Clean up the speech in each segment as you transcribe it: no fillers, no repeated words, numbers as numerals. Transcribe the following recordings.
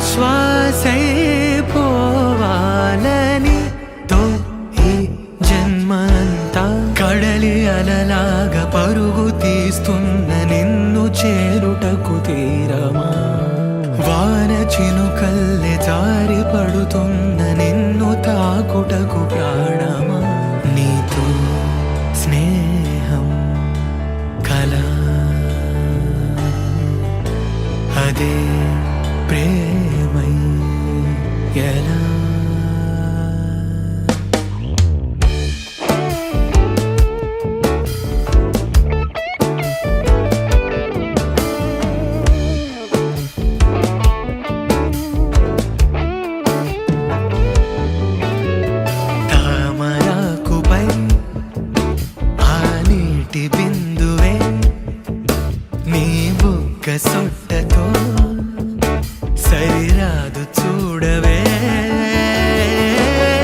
శ్వాసై పోవాలని తో ఈ జన్మంతా కడలి అలలాగా పరుగు తీస్తున్న నిన్ను చేరుటకు తీరమా వాన చినుకల్లె జారి పడుతున్న నిన్ను తాకుటకు ప్రాణమా నీతో స్నేహం కలా అదే ప్రేమై ఎలా తామరాకుపై ఆ నీటి బిందువే నీ బుగ్గ సొట్టతో సరిరాదు చూడవే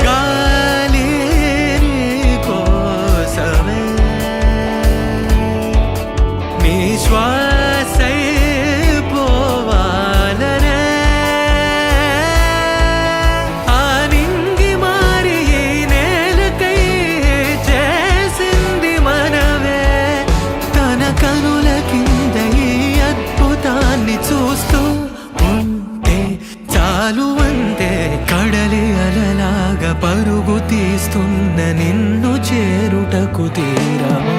గాలి కోసమే నీ శ్వాసై పోవాలనే ఆ నింగి మారి ఈ నేలకై చేసింది మనవే తన కనుల కింద ఈ అద్భుతాన్ని చూస్తూ చాలు అంతే కడలి అలలాగా పరుగు తీస్తున్న నిన్ను చేరుటకు తీరమా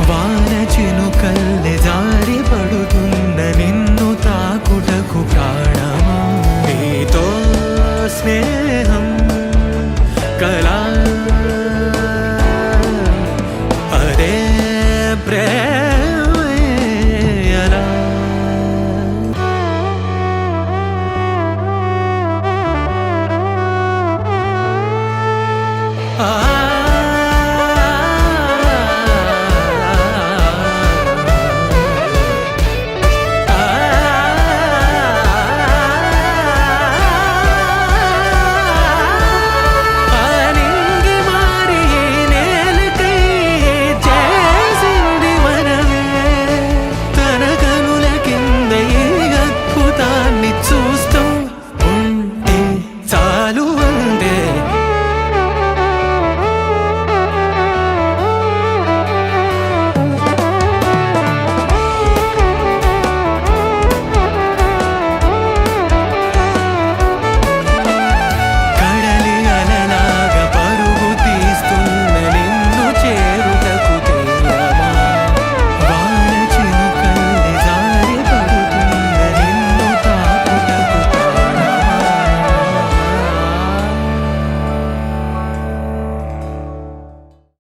వాన చినుకల్లె జారి పడుతున్న నిన్ను తాకుటకు ప్రాణమా నీతో స్నేహం కలా అదే ప్రేమ